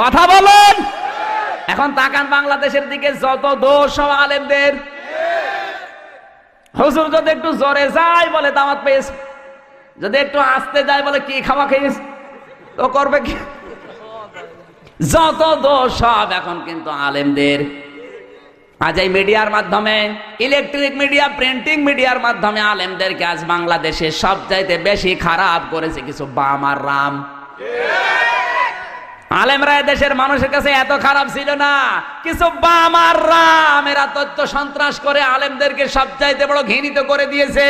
কথা বলুন। এখন তাকান বাংলাদেশের দিকে, যত দোষ সব আলেমদের। হুজুর যদি একটু জোরে যায় বলে দাওয়াত পেয়েছে, যদি একটু আস্তে যায় বলে কি খাওয়া খেয়েছে, তো করবে কি? যত দোষ সব এখন কিন্তু আলেমদের। আজ এই মিডিয়ার মাধ্যমে, ইলেকট্রিক মিডিয়া, প্রিন্টিং মিডিয়ার মাধ্যমে আলেমদেরকে আজ বাংলাদেশে সবচাইতে বেশি খারাপ করেছে কিছু বাম আর রাম। আলেমরা দেশের মানুষের কাছে এত খারাপ ছিল না, কিছু বাম আর রাম এরা তথ্য সন্ত্রাস করে আলেমদেরকে সবচাইতে বড় ঘৃণিত করে দিয়েছে।